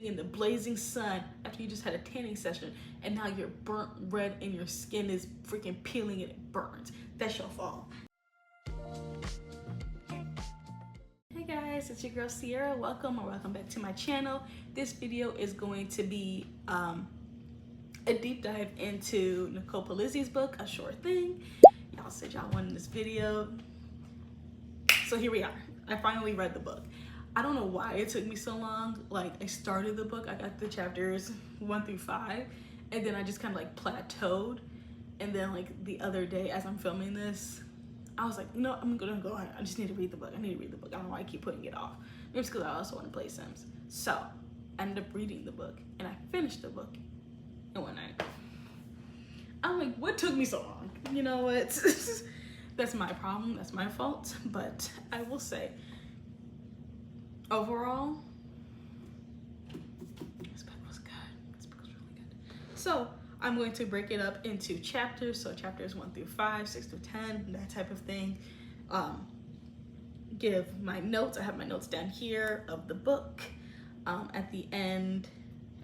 in the blazing sun after you just had a tanning session, and now you're burnt red and your skin is freaking peeling and it burns. That's your fault. Hey guys, it's your girl Sierra. Welcome back to my channel. This video is going to be a deep dive into Nicole Polizzi's book, A Sure Thing. Y'all said y'all wanted this video, so here we are. I finally read the book. I don't know why it took me so long. Like, I started the book, I got the chapters 1 through 5, and then I just kind of like plateaued. And then like the other day as I'm filming this, I was like, you know, I'm gonna go ahead. I just need to read the book. I need to read the book. I don't know why I keep putting it off. Maybe it's because I also want to play Sims. So I ended up reading the book, and I finished the book in one night. I'm like, what took me so long? You know what? That's my problem. That's my fault. But I will say, overall, this book was good. This book was really good. So I'm going to break it up into chapters. So chapters 1 through 5, 6 through 10, that type of thing. Give my notes. I have my notes down here of the book. At the end,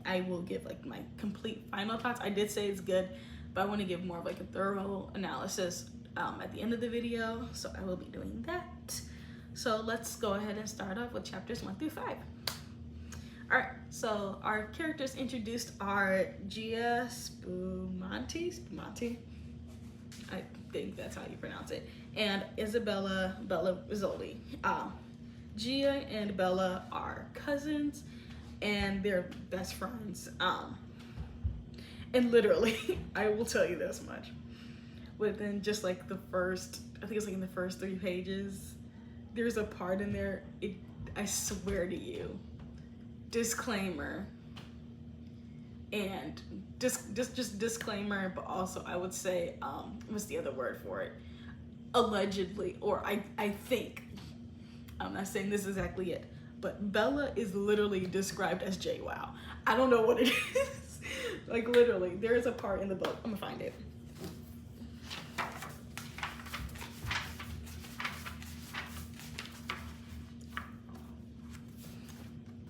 I will give like my complete final thoughts. I did say it's good, but I want to give more of like a thorough analysis at the end of the video. So I will be doing that. So let's go ahead and start off with chapters 1 through 5. All right, so our characters introduced are Gia Spumante, I think that's how you pronounce it, and Isabella Bella Rizzoli. Gia and Bella are cousins, and they're best friends. And literally, I will tell you this much. Within just like the first, I think it's like in the first 3 pages, there's a part in there, I swear to you, disclaimer, and just disclaimer, but also I would say, what's the other word for it? Allegedly, or I think, I'm not saying this is exactly it, but Bella is literally described as JWoww. I don't know what it is. Like literally, there is a part in the book, I'm gonna find it.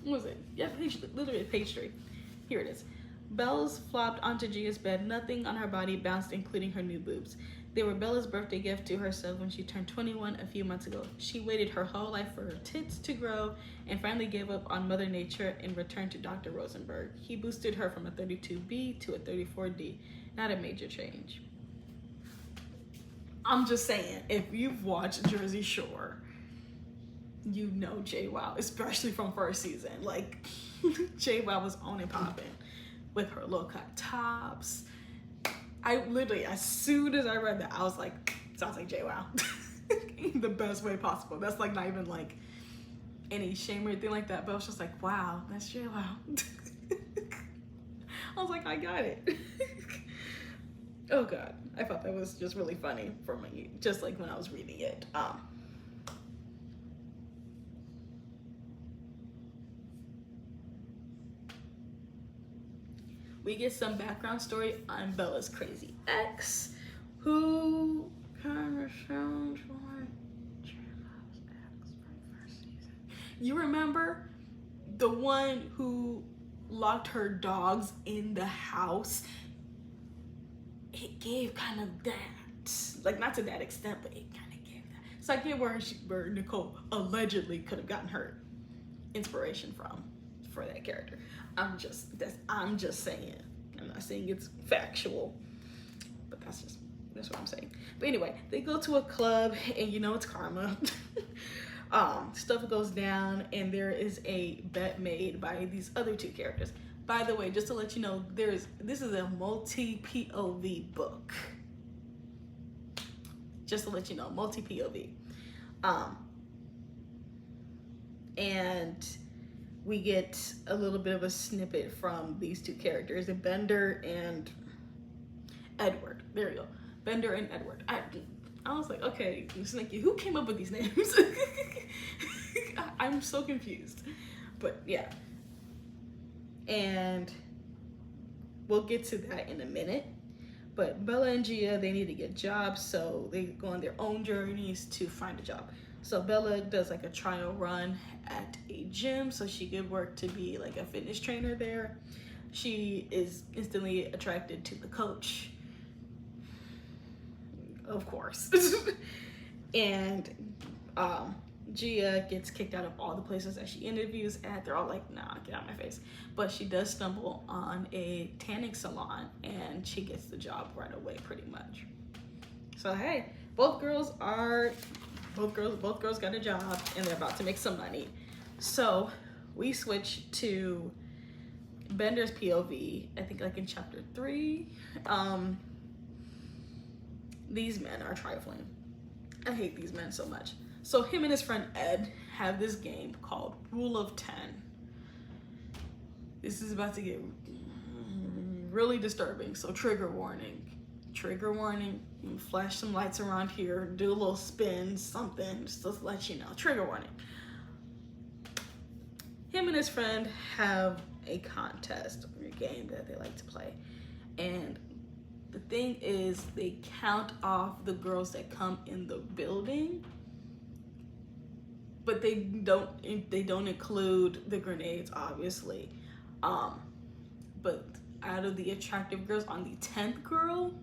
What was it? Yeah, literally page 3. Here it is. Belle's flopped onto Gia's bed. Nothing on her body bounced, including her new boobs. They were Bella's birthday gift to herself when she turned 21 a few months ago. She waited her whole life for her tits to grow and finally gave up on Mother Nature and returned to Dr. Rosenberg. He boosted her from a 32B to a 34D. Not a major change. I'm just saying, if you've watched Jersey Shore, you know JWoww, especially from first season. Like, JWoww was on and popping with her low cut tops. I literally, as soon as I read that, I was like, sounds like JWoww. In the best way possible. That's like not even like any shame or anything like that, but I was just like, wow, that's JWoww. I was like, I got it. Oh God, I thought that was just really funny for me, just like when I was reading it. We get some background story on Bella's crazy ex, who kind of sounds like Gia's ex from first season. You remember the one who locked her dogs in the house? It gave kind of that, like not to that extent, but it kind of gave that. So I get where Nicole allegedly could have gotten her inspiration from for that character. I'm just saying. I'm not saying it's factual, but that's what I'm saying. But anyway, they go to a club, and you know it's karma. Stuff goes down, and there is a bet made by these other 2 characters. By the way, just to let you know, this is a multi-POV book. Just to let you know, multi-POV. And we get a little bit of a snippet from these 2 characters, Bender and Edward. There you go. Bender and Edward. I was like, okay, Snooki, who came up with these names? I'm so confused. But yeah. And we'll get to that in a minute. But Bella and Gia, they need to get jobs, so they go on their own journeys to find a job. So Bella does like a trial run at a gym so she could work to be like a fitness trainer there. She is instantly attracted to the coach, of course. And Gia gets kicked out of all the places that she interviews at. They're all like, nah, get out of my face. But she does stumble on a tanning salon and she gets the job right away, pretty much. So hey, both girls got a job and they're about to make some money. So we switch to Bender's POV, I think like in chapter 3. These men are trifling. I hate these men so much. So him and his friend Ed have this game called Rule of 10. This is about to get really disturbing, so trigger warning. Trigger warning, flash some lights around here, do a little spin, something, just to let you know. Trigger warning. Him and his friend have a contest or a game that they like to play. And the thing is, they count off the girls that come in the building, but they don't include the grenades, obviously. But out of the attractive girls, on the 10th girl,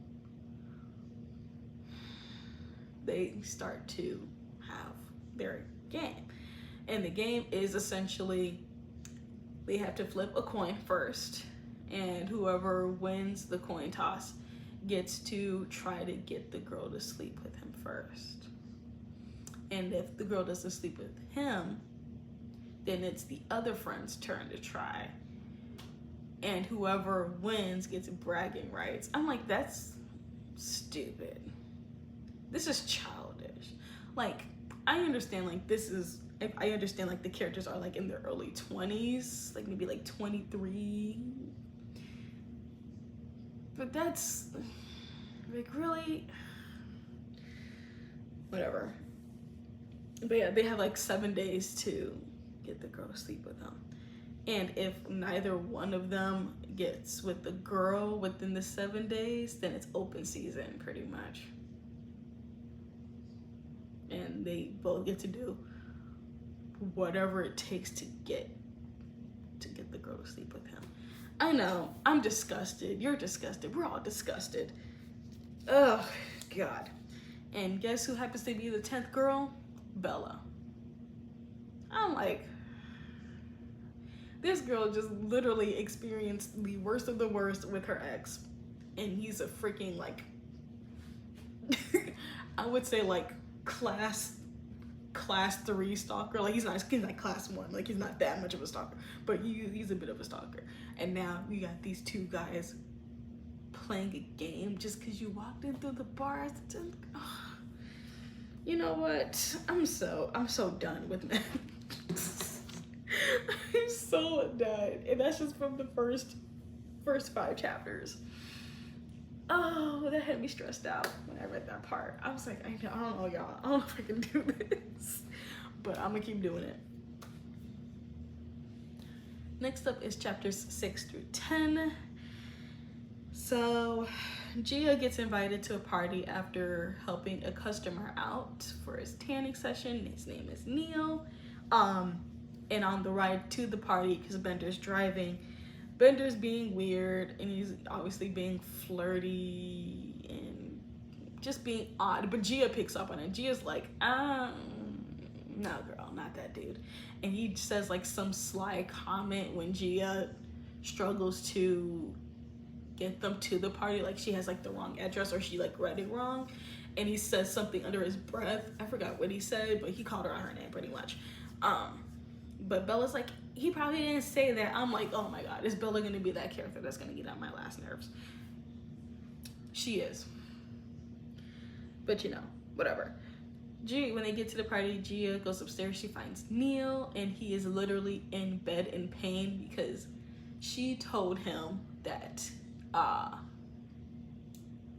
they start to have their game. And the game is essentially, they have to flip a coin first, and whoever wins the coin toss gets to try to get the girl to sleep with him first. And if the girl doesn't sleep with him, then it's the other friend's turn to try. And whoever wins gets bragging rights. I'm like, that's stupid. This is childish. Like, I understand like I understand like the characters are like in their early 20s, like maybe like 23. But that's like really whatever. But yeah, they have like 7 days to get the girl to sleep with them. And if neither one of them gets with the girl within the 7 days, then it's open season pretty much. And they both get to do whatever it takes to get the girl to sleep with him. I know, I'm disgusted. You're disgusted. We're all disgusted. Oh, God. And guess who happens to be the 10th girl? Bella. I'm like, this girl just literally experienced the worst of the worst with her ex. And he's a freaking like, I would say like class 3 stalker. Like he's not class 1, like he's not that much of a stalker, but he's a bit of a stalker. And now you got these two guys playing a game just because you walked in through the bars. You know what? I'm so done with men. I'm so done. And that's just from the first 5 chapters. Oh, that had me stressed out when I read that part. I was like, I don't know, y'all. I don't know if I can do this, but I'm gonna keep doing it. Next up is chapters 6 through 10. So Gia gets invited to a party after helping a customer out for his tanning session. His name is Neil. And on the ride to the party, because Bender's driving, Bender's being weird and he's obviously being flirty and just being odd, but Gia picks up on it. Gia's like, no girl, not that dude. And he says like some sly comment when Gia struggles to get them to the party, like she has like the wrong address or she like read it wrong, and he says something under his breath. I forgot what he said, but he called her on her name pretty much. But Bella's like, he probably didn't say that. I'm like, oh my God, is Bella gonna be that character that's gonna get on my last nerves? She is. But you know, whatever. When they get to the party, Gia goes upstairs, she finds Neil, and he is literally in bed in pain because she told him that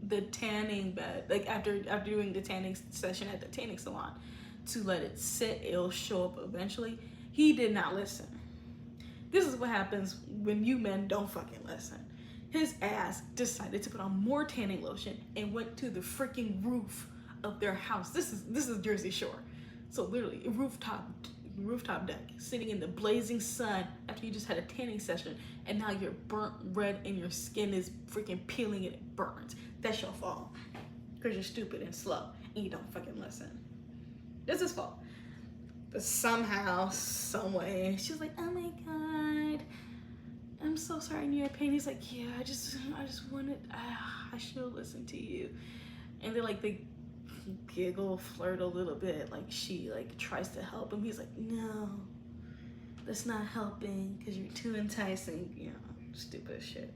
the tanning bed, like after doing the tanning session at the tanning salon, to let it sit, it'll show up eventually. He did not listen. This is what happens when you men don't fucking listen. His ass decided to put on more tanning lotion and went to the freaking roof of their house. This is Jersey Shore. So literally, rooftop deck, sitting in the blazing sun after you just had a tanning session, and now you're burnt red and your skin is freaking peeling and it burns. That's your fault. Because you're stupid and slow and you don't fucking listen. That's his fault. But somehow, some way, she was like, oh my God, I'm so sorry I knew you had pain. He's like, yeah, I just wanted, I should have listened to you. And then like they giggle, flirt a little bit, like she like tries to help him. He's like, no, that's not helping because you're too enticing. You know, stupid shit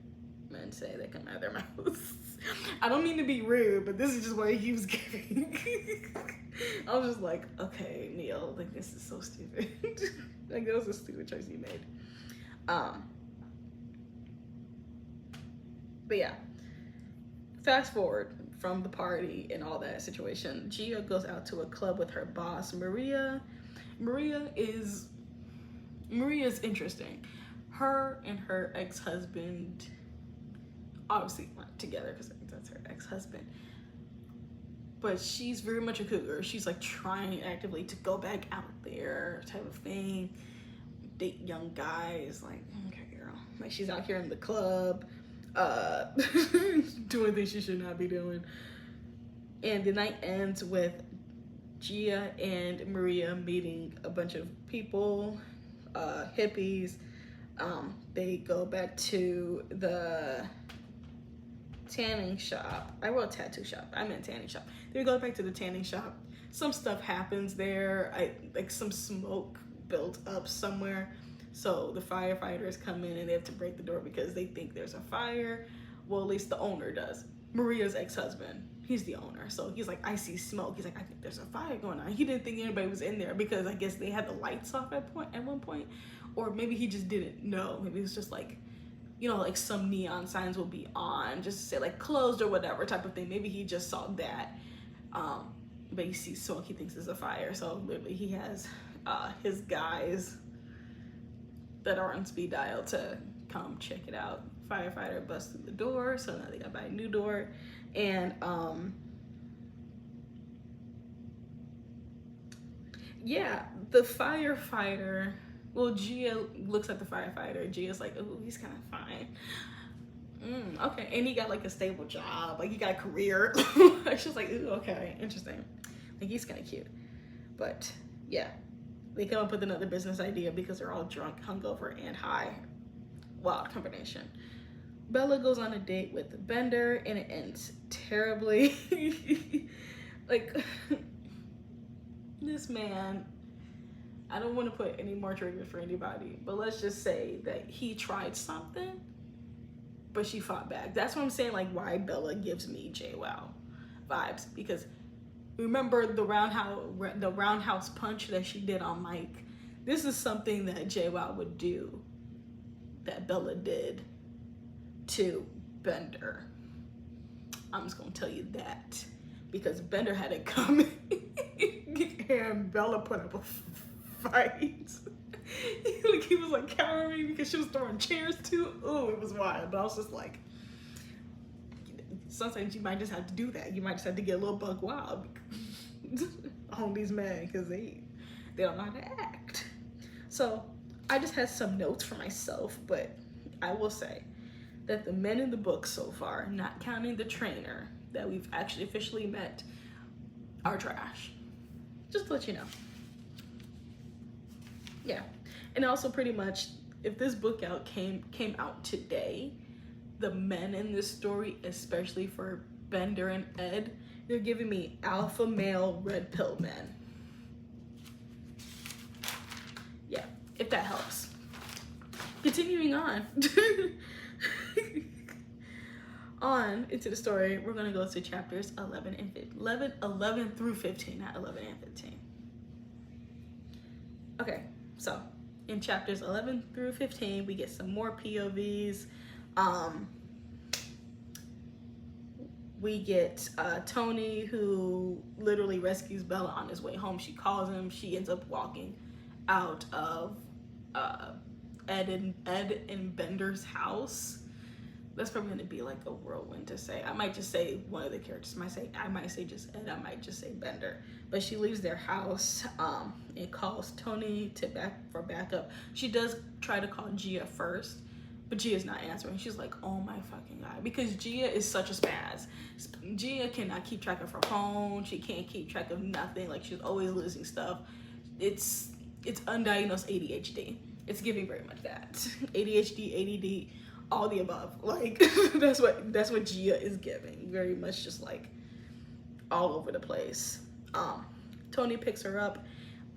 men say that come out of their mouths. I don't mean to be rude, but this is just what he was giving. I was just like, okay, Neil, like this is so stupid. Like that was a stupid choice you made. But yeah, fast forward from the party and all that situation, Gia goes out to a club with her boss, Maria. Maria's interesting. Her and her ex-husband obviously weren't together because that's her ex-husband. But she's very much a cougar. She's like trying actively to go back out there type of thing. Date young guys, like, okay, girl. Like she's out here in the club, doing things she should not be doing. And the night ends with Gia and Maria meeting a bunch of people, hippies. They go back to the tanning shop. I wrote tattoo shop. I meant tanning shop. They go back to the tanning shop. Some stuff happens there. Like some smoke built up somewhere. So the firefighters come in and they have to break the door because they think there's a fire. Well, at least the owner does. Maria's ex-husband. He's the owner. So he's like, I see smoke. He's like, I think there's a fire going on. He didn't think anybody was in there because I guess they had the lights off at one point. Or maybe he just didn't know. Maybe it was just like, you know, like some neon signs will be on just to say like closed or whatever type of thing. Maybe he just saw that. But he sees smoke, he thinks it's a fire. So literally he has his guys that are on speed dial to come check it out. Firefighter busts through the door, so now they gotta buy a new door. And yeah, the firefighter, well, Gia looks at the firefighter. Gia's like, oh, he's kind of fine. Okay, and he got like a stable job, like he got a career. She's like, ooh, okay, interesting. Like he's kind of cute. But yeah, they come up with another business idea because they're all drunk, hungover, and high. Wild combination. Bella goes on a date with Bender and it ends terribly. Like, this man, I don't want to put any more triggers for anybody, but let's just say that he tried something, but she fought back. That's what I'm saying, like why Bella gives me JWoww vibes, because remember the roundhouse punch that she did on Mike? This is something that JWoww would do that Bella did to Bender. I'm just gonna tell you that because Bender had it coming and Bella put up a fight. Like he was like cowering because she was throwing chairs too. Oh, it was wild. But I was just like, sometimes you might just have to do that. You might just have to get a little buck wild on these men because they don't know how to act. So I just had some notes for myself, but I will say that the men in the book so far, not counting the trainer that we've actually officially met, are trash. Just to let you know. Yeah. And also pretty much, if this book came out today, the men in this story, especially for Bender and Ed, they're giving me alpha male red pill men. Yeah, if that helps. Continuing on. On into the story, we're gonna go to chapters 11 through 15, not 11 and 15. Okay, so in chapters 11 through 15, we get some more POVs. We get Tony, who literally rescues Bella on his way home. She calls him. She ends up walking out of Ed and Bender's house. that's probably gonna be like a whirlwind to say. I might just say one of the characters. I might say just Ed. I might just say Bender. But she leaves their house. And calls Tony for backup. She does try to call Gia first, but Gia's not answering. She's like, oh my fucking god, because Gia is such a spaz. Gia cannot keep track of her phone. She can't keep track of nothing. Like, she's always losing stuff. It's undiagnosed ADHD. It's giving very much that. ADHD, ADD, all the above. Like, that's what Gia is giving. Very much just like all over the place. Tony picks her up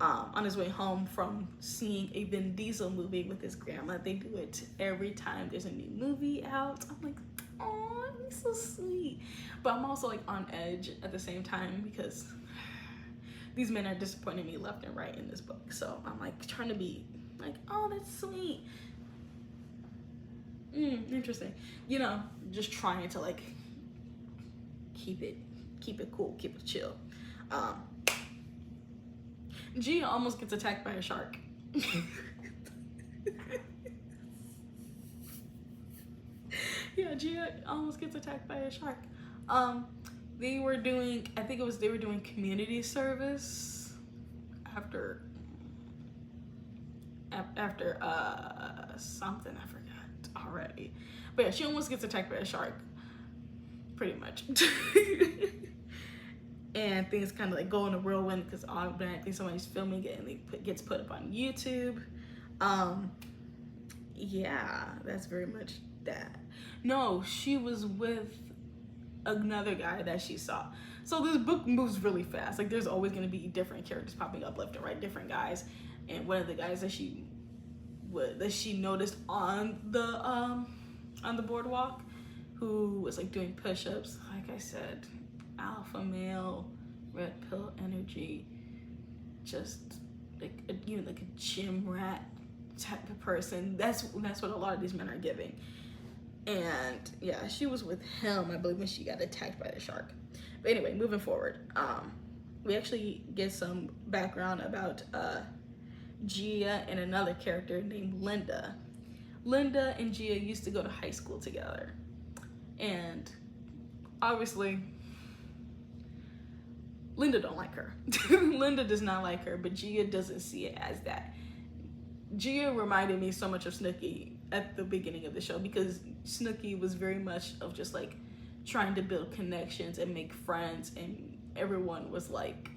on his way home from seeing a Vin Diesel movie with his grandma. They do it every time there's a new movie out. I'm like, oh, he's so sweet. But I'm also like on edge at the same time because these men are disappointing me left and right in this book. So I'm like trying to be like, oh, that's sweet. Interesting. You know, just trying to like keep it cool, keep it chill. Gia almost gets attacked by a shark. Yeah, Gia almost gets attacked by a shark. They were doing community service after something I forgot already. But yeah, she almost gets attacked by a shark. Pretty much. And things kind of like go in a whirlwind because automatically somebody's filming it and it gets put up on YouTube. Yeah, that's very much that. No, she was with another guy that she saw. So this book moves really fast. Like, there's always going to be different characters popping up left and right, different guys. And one of the guys that she noticed on the boardwalk, who was like doing push-ups, like I said, alpha male, red pill energy, just like a gym rat type of person. That's what a lot of these men are giving. And yeah, she was with him, I believe, when she got attacked by the shark. But anyway, moving forward, we actually get some background about Gia and another character named Linda. Linda and Gia used to go to high school together, and obviously Linda don't like her. Linda does not like her, but Gia doesn't see it as that. Gia reminded me so much of Snooki at the beginning of the show, because Snooki was very much of just like trying to build connections and make friends, and everyone was like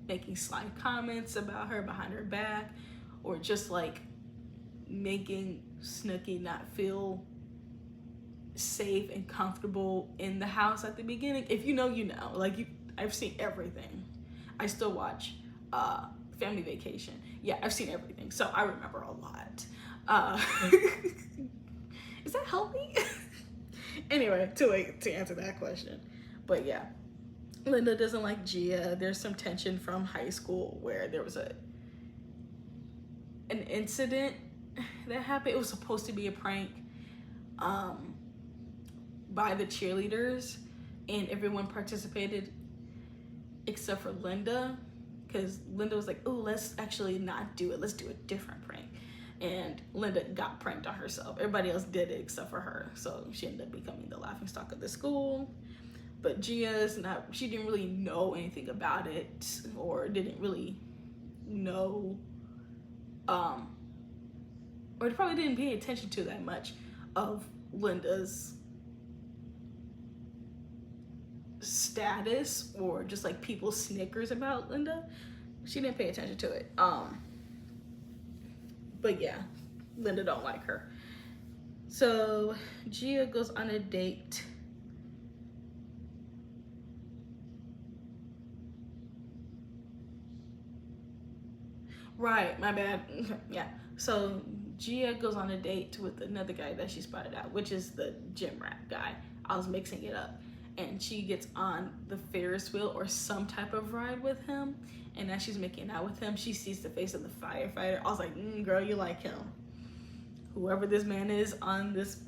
making sly comments about her behind her back, or just like making Snooki not feel safe and comfortable in the house at the beginning. If you know, you know. Like, I've seen everything. I still watch Family Vacation. Yeah, I've seen everything, so I remember a lot. Is that healthy? Anyway, to answer that question. But yeah, Linda doesn't like Gia. There's some tension from high school where there was an incident that happened. It was supposed to be a prank by the cheerleaders, and everyone participated except for Linda, because Linda was like, oh, let's actually not do it. Let's do a different prank. And Linda got pranked on herself. Everybody else did it except for her. So she ended up becoming the laughingstock of the school. But Gia's not, she didn't really know anything about it, or didn't really know, or probably didn't pay attention to that much of Linda's status, or just like people snickers about Linda. She didn't pay attention to it. But yeah, Linda don't like her. So Gia goes on a date. Right, my bad. Yeah. So Gia goes on a date with another guy that she spotted out, which is the gym rat guy. I was mixing it up. And she gets on the Ferris wheel or some type of ride with him. And as she's making out with him, she sees the face of the firefighter. I was like, girl, you like him. Whoever this man is on this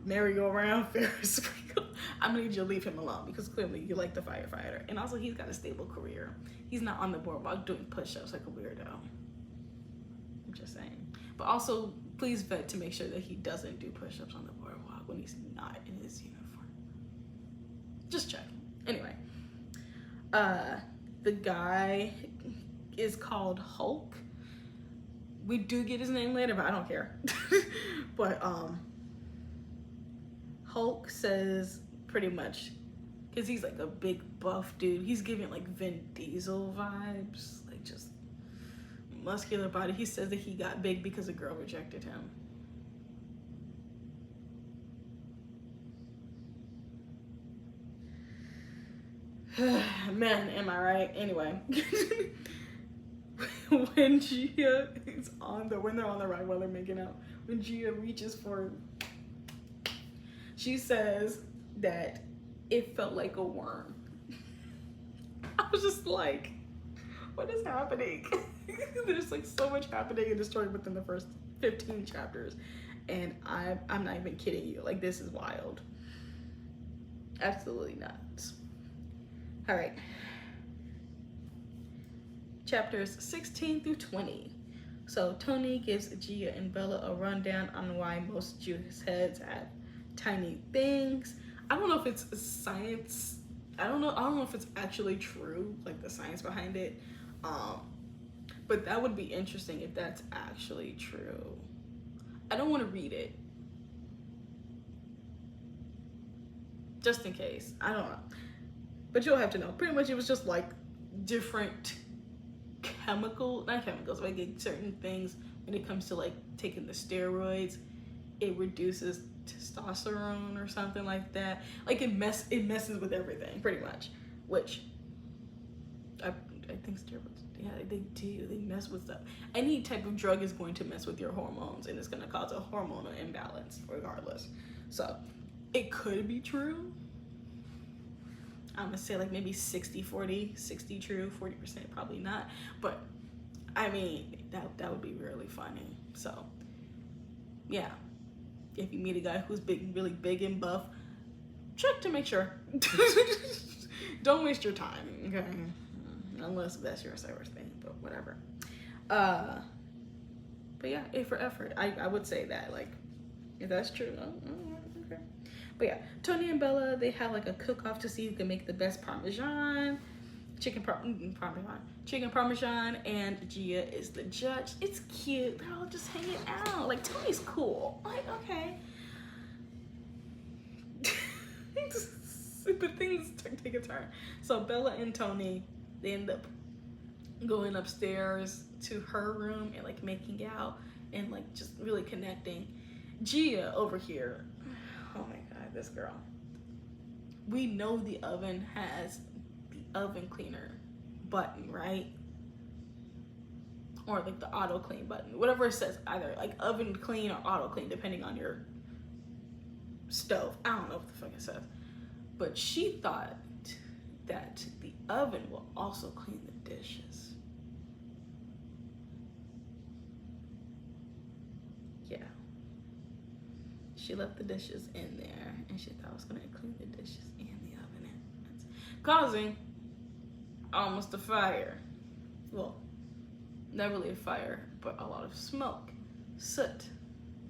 merry-go-round Ferris wheel, I'm gonna need you to leave him alone, because clearly you like the firefighter. And also, he's got a stable career. He's not on the boardwalk doing push-ups like a weirdo. I'm just saying. But also, please vet to make sure that he doesn't do push-ups on the boardwalk when he's not in his uniform. Just checking. Anyway, the guy is called Hulk. We do get his name later, but I don't care. But Hulk says pretty much, because he's like a big buff dude, he's giving like Vin Diesel vibes, like just muscular body. He says that he got big because a girl rejected him. Man, am I right? Anyway. When Gia is when they're on the ride while they're making out, when Gia reaches for him, she says that it felt like a worm. I was just like, what is happening? There's like so much happening in the story within the first 15 chapters, and I'm not even kidding you. Like, this is wild. Absolutely nuts. All right. Chapters 16 through 20. So Tony gives Gia and Bella a rundown on why most Jews' heads have tiny things. I don't know if it's science. I don't know if it's actually true, like the science behind it. But that would be interesting if that's actually true. I don't want to read it, just in case. I don't know. But you'll have to know. Pretty much it was just like different not chemicals, but like certain things when it comes to like taking the steroids, it reduces testosterone or something like that. Like it messes with everything pretty much, which I think steroids, yeah, they do. They mess with stuff. Any type of drug is going to mess with your hormones, and it's going to cause a hormonal imbalance regardless. So it could be true. I'm gonna say like maybe 60-40, 60 true, 40% probably not. But I mean, that would be really funny. So yeah, if you meet a guy who's really big and buff, check to make sure. Don't waste your time, okay? Unless that's your cyber thing, but whatever. But yeah, A for effort. I would say that, like, if that's true, okay. But yeah, Tony and Bella, they have like a cook-off to see who can make the best chicken parmesan, and Gia is the judge. It's cute. They're all just hanging out. Like, Tony's cool. Like, okay. But things take a turn. So Bella and Tony, they end up going upstairs to her room and like making out and like just really connecting. Gia over here, oh my god, this girl. We know the oven has the oven cleaner button, right? Or like the auto clean button, whatever it says, either like oven clean or auto clean, depending on your stove. I don't know what the fuck it says. But she thought that the oven will also clean the dishes. Yeah. She left the dishes in there and she thought it was gonna clean the dishes in the oven, causing almost a fire. Well, not really a fire, but a lot of smoke, soot,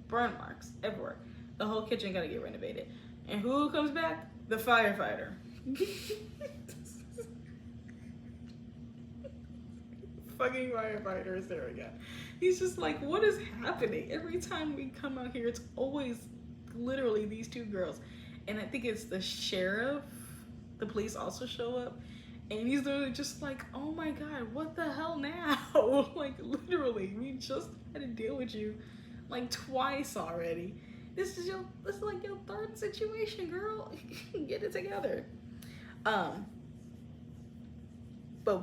burn marks everywhere. The whole kitchen gotta get renovated. And who comes back? The firefighter. Fucking firefighter is there again. He's just like, what is happening? Every time we come out here, it's always literally these two girls. And I think it's the sheriff. The police also show up. And he's literally just like, oh my god, what the hell now? Like, literally, we just had to deal with you like twice already. This is like your third situation, girl. Get it together. But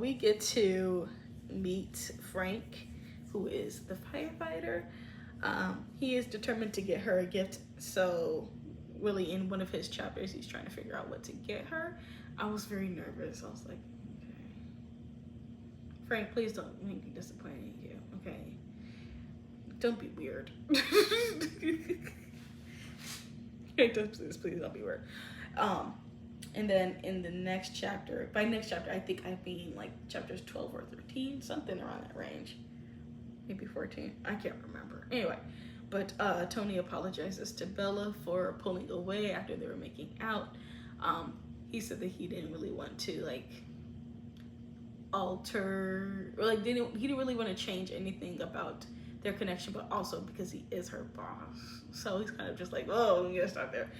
we get to meet Frank, who is the firefighter. He is determined to get her a gift. So really in one of his chapters, he's trying to figure out what to get her. I was very nervous. I was like, okay. Frank, please don't make me disappointing you, okay? Don't be weird. Please don't be weird. And then in the next chapter, by next chapter, I think I mean like chapters 12 or 13, something around that range. Maybe 14, I can't remember. Anyway, But Tony apologizes to Bella for pulling away after they were making out. He said that he didn't really want to like alter, or like he didn't really want to change anything about their connection, but also because he is her boss. So he's kind of just like, oh, we gotta stop there.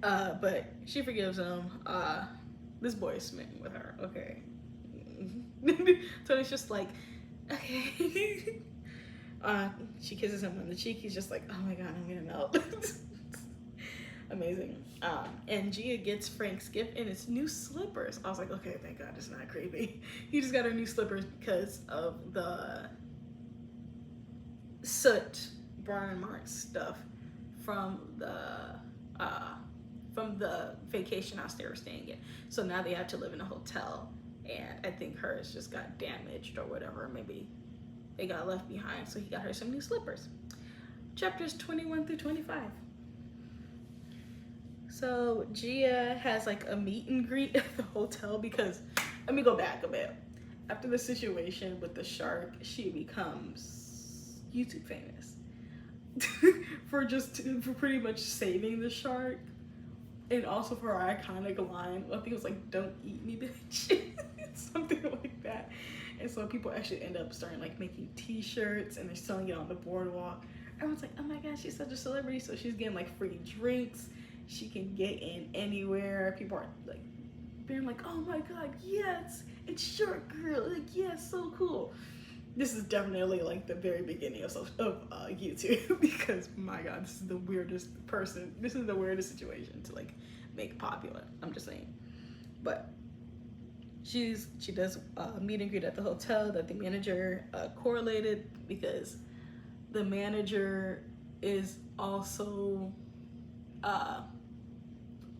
But she forgives him. This boy is smitten with her. Okay. Tony's just like, okay. She kisses him on the cheek. He's just like, oh my god, I'm gonna melt. Amazing. And Gia gets Frank's gift, and it's new slippers. I was like, okay, thank God it's not creepy. He just got her new slippers because of the soot, burn mark stuff from the vacation house they were staying in. So now they have to live in a hotel, and I think hers just got damaged or whatever. Maybe they got left behind, so he got her some new slippers. Chapters 21 through 25. So Gia has like a meet and greet at the hotel because, let me go back a bit. After the situation with the shark, she becomes YouTube famous for pretty much saving the shark, and also for our iconic line. I think it was like, "Don't eat me, bitch," something like that. And so people actually end up starting like making T-shirts, and they're selling it on the boardwalk. Everyone's like, "Oh my gosh, she's such a celebrity!" So she's getting like free drinks. She can get in anywhere. People are like being like, "Oh my god, yes, it's Shark Girl!" Like, yeah, so cool. This is definitely like the very beginning of YouTube because my god, this is the weirdest person. This is the weirdest situation to like make popular. I'm just saying, but she does a meet and greet at the hotel that the manager correlated because the manager is also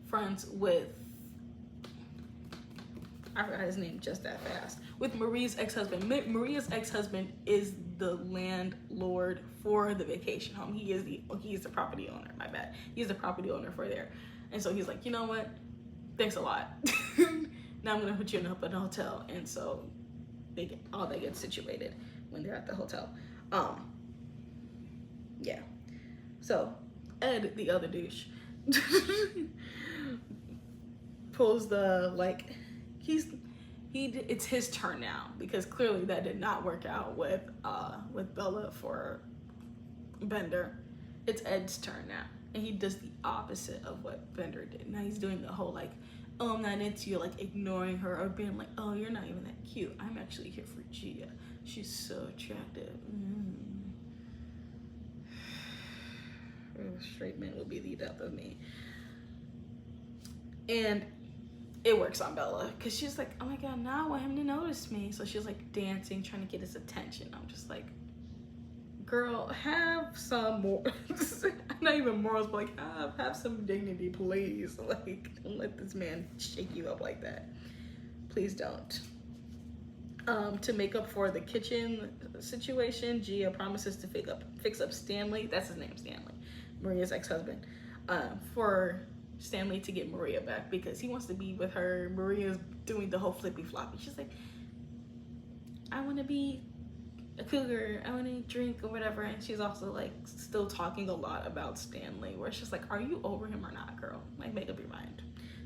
friends with, I forgot his name just that fast, with Maria's ex-husband. Maria's ex-husband is the landlord for the vacation home. He is the property owner, my bad. He's the property owner for there. And so he's like, you know what? Thanks a lot. Now I'm gonna put you in a hotel. And so they get situated when they're at the hotel. Yeah. So Ed, the other douche, pulls the like, it's his turn now because clearly that did not work out with Bella for Bender. It's Ed's turn now, and he does the opposite of what Bender did. Now he's doing the whole like, oh, I'm not into you, like ignoring her or being like, oh, you're not even that cute. I'm actually here for Gia. She's so attractive. Straight men will be the death of me. And it works on Bella because she's like, oh my god, now I want him to notice me. So she's like dancing, trying to get his attention. I'm just like, girl, have some more, not even morals, but like have some dignity, please. Like, don't let this man shake you up like that. Please don't. To make up for the kitchen situation, Gia promises to fix up Stanley. That's his name, Stanley, Maria's ex-husband, for Stanley to get Maria back because he wants to be with her. Maria's doing the whole flippy floppy. She's like, I want to be a cougar, I want to drink or whatever. And she's also like still talking a lot about Stanley, where it's just like, are you over him or not, girl? Like, make up your mind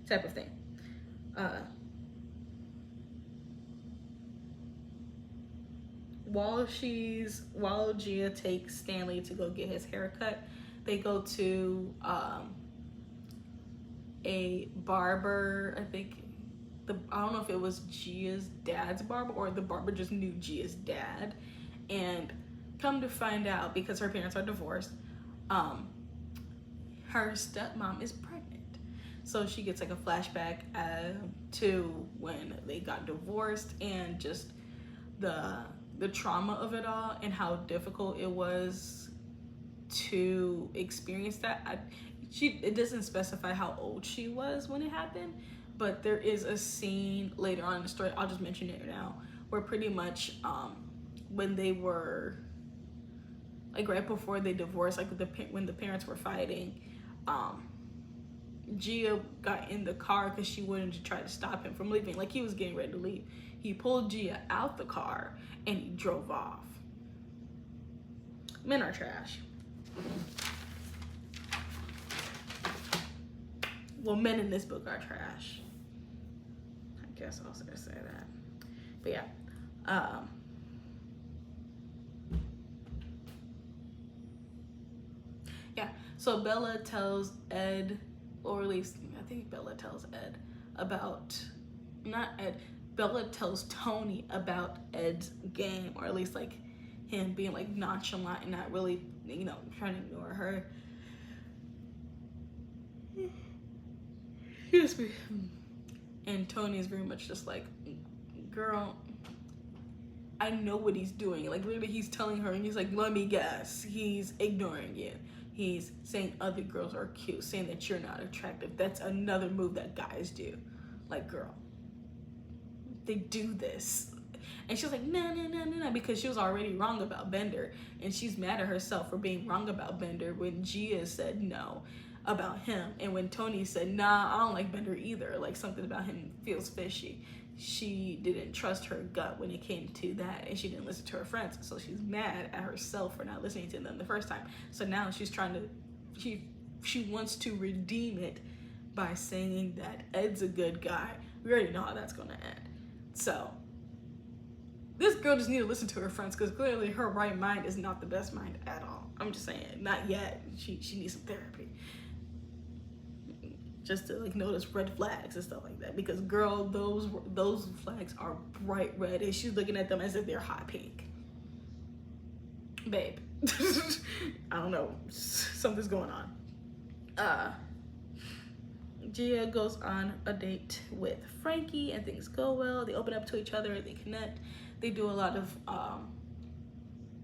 type of thing. While Gia takes Stanley to go get his haircut, they go to a barber. I think I don't know if it was Gia's dad's barber or the barber just knew Gia's dad. And come to find out, because her parents are divorced, her stepmom is pregnant. So she gets like a flashback to when they got divorced and just the trauma of it all and how difficult it was to experience that. It doesn't specify how old she was when it happened, but there is a scene later on in the story, I'll just mention it now, where pretty much when they were like right before they divorced, like when the parents were fighting, Gia got in the car because she wanted to try to stop him from leaving. Like, he was getting ready to leave. He pulled Gia out the car and he drove off. Men are trash. Well, men in this book are trash. I guess I was gonna say that. But yeah. Yeah, so Bella tells Ed, or at least I think Bella tells Ed about, not Ed, Bella tells Tony about Ed's game, or at least like him being like nonchalant and not really, you know, trying to ignore her. Excuse me. And Tony is very much just like, girl, I know what he's doing. Like literally he's telling her and he's like, let me guess, he's ignoring you. He's saying other girls are cute, saying that you're not attractive. That's another move that guys do. Like, girl, they do this. And she's like, no, because she was already wrong about Bender. And she's mad at herself for being wrong about Bender when Gia said no about him. And when Tony said, nah, I don't like Bender either. Like, something about him feels fishy. She didn't trust her gut when it came to that, and she didn't listen to her friends, so she's mad at herself for not listening to them the first time. So now she's trying to, she wants to redeem it by saying that Ed's a good guy. We already know how that's gonna end. So this girl just needs to listen to her friends, because clearly her right mind is not the best mind at all. I'm just saying, not yet. She needs some therapy. Just to like notice red flags and stuff like that, because girl, those flags are bright red and she's looking at them as if they're hot pink. Babe, I don't know, something's going on. Gia goes on a date with Frankie and things go well. They open up to each other, they connect, they do a lot of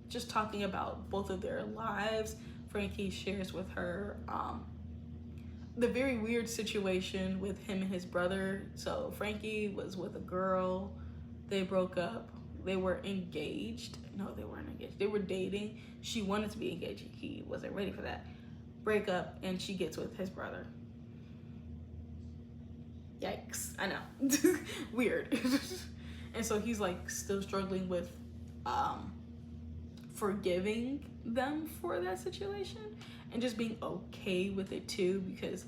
just talking about both of their lives. Frankie shares with her the very weird situation with him and his brother. So Frankie was with a girl, they broke up, they were engaged. No, they weren't engaged, they were dating. She wanted to be engaged, he wasn't ready for that. Break up, and she gets with his brother. Yikes, I know. Weird. And so he's like still struggling with forgiving them for that situation and just being okay with it too, because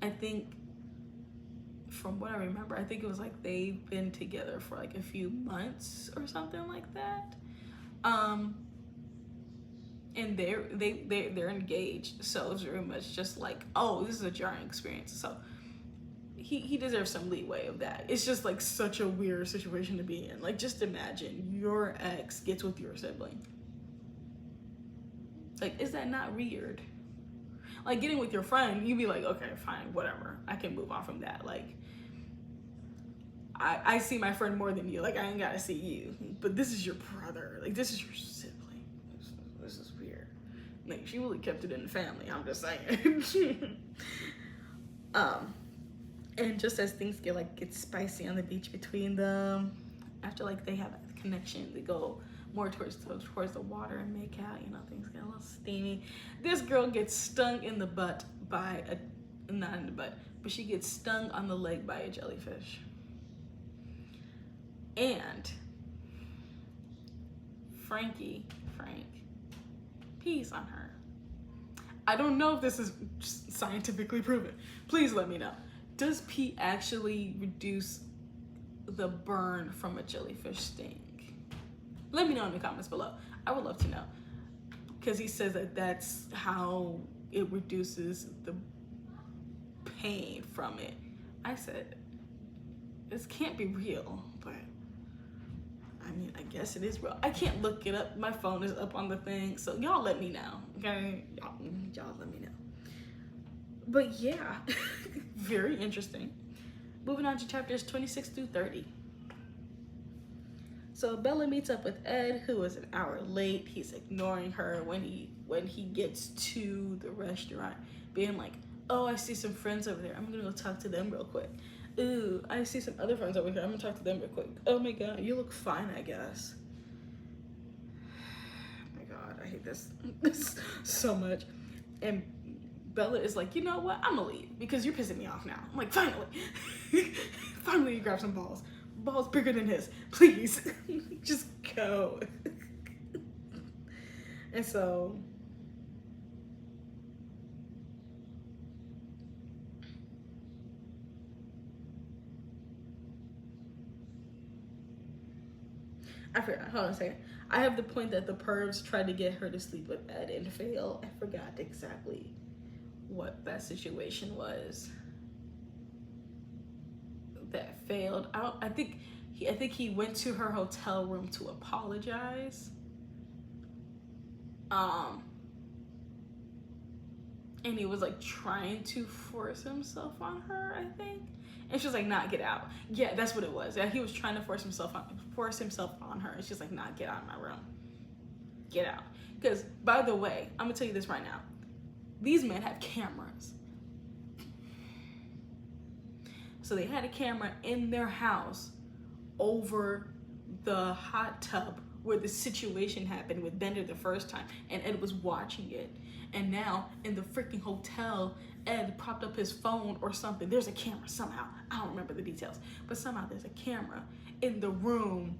I think from what I remember, I think it was like they've been together for like a few months or something like that. And they're engaged, so it's very much just like, oh, this is a jarring experience. So he deserves some leeway of that. It's just like such a weird situation to be in. Like, just imagine your ex gets with your sibling. Like, is that not weird? Like, getting with your friend, you'd be like, okay, fine, whatever, I can move on from that. Like, I see my friend more than you. Like, I ain't gotta see you, but this is your brother. Like, this is your sibling. This is weird. Like, she really kept it in the family, I'm just saying. And just as things get spicy on the beach between them, after like they have a connection, they go more towards the water and make out, you know, things get a little steamy. This girl gets stung in the butt by not in the butt, but she gets stung on the leg by a jellyfish. And Frank pees on her. I don't know if this is scientifically proven. Please let me know. Does pee actually reduce the burn from a jellyfish sting? Let me know in the comments below. I would love to know, because he says that that's how it reduces the pain from it. I said, this can't be real, but I mean, I guess it is real. I can't look it up. My phone is up on the thing, so y'all let me know, okay? Y'all let me know. But yeah, very interesting. Moving on to chapters 26 through 30. So Bella meets up with Ed, who is an hour late. He's ignoring her when he gets to the restaurant, being like, oh, I see some friends over there, I'm gonna go talk to them real quick. Ooh, I see some other friends over here, I'm gonna talk to them real quick. Oh my god, you look fine, I guess. Oh my god, I hate this so much. And Bella is like, you know what, I'm gonna leave because you're pissing me off now. I'm like, finally. Finally you grab some balls. Balls bigger than his. Please, just go. And so I forgot. Hold on a second. I have the point that the pervs tried to get her to sleep with Ed and fail. I forgot exactly what that situation was that failed. I think he went to her hotel room to apologize. And he was like trying to force himself on her, I think. And she was like, nah, get out. Yeah, that's what it was. Yeah, he was trying to force himself on her. And she's like, nah, get out of my room. Get out. Because, by the way, I'm going to tell you this right now. These men have cameras. So they had a camera in their house over the hot tub where the situation happened with Bender the first time. And Ed was watching it. And now, in the freaking hotel, Ed propped up his phone or something. There's a camera somehow. I don't remember the details. But somehow there's a camera in the room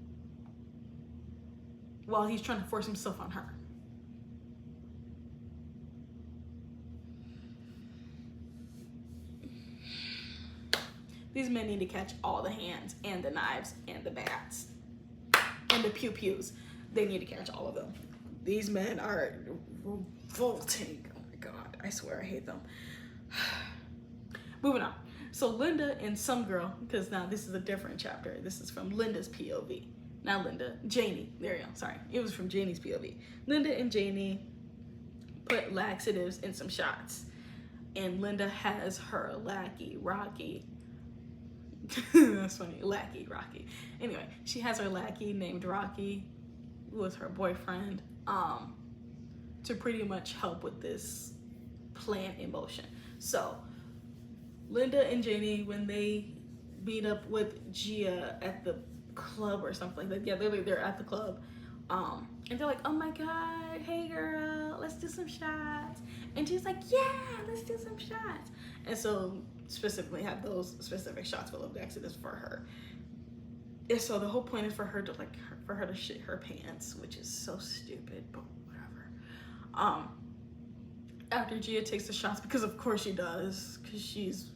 while he's trying to force himself on her. These men need to catch all the hands and the knives and the bats and the pew-pews. They need to catch all of them. These men are revolting. Oh my God, I swear I hate them. Moving on. So Linda and some girl, because now this is a different chapter. This is from Linda's POV. Not Linda, Janie. There you go, sorry. It was from Janie's POV. Linda and Janie put laxatives in some shots. And Linda has her lackey, Rocky. That's funny, lackey, Rocky. Anyway, she has her lackey named Rocky, who was her boyfriend, to pretty much help with this plan in motion. So Linda and Janie, when they meet up with Gia at the club or something like that, yeah, they're at the club, and they're like, oh my God, hey girl, let's do some shots. And she's like, yeah, let's do some shots. And so specifically have those specific shots full of laxatives for her. And so the whole point is for her to shit her pants, which is so stupid, but whatever. After Gia takes the shots, because of course she does, because she's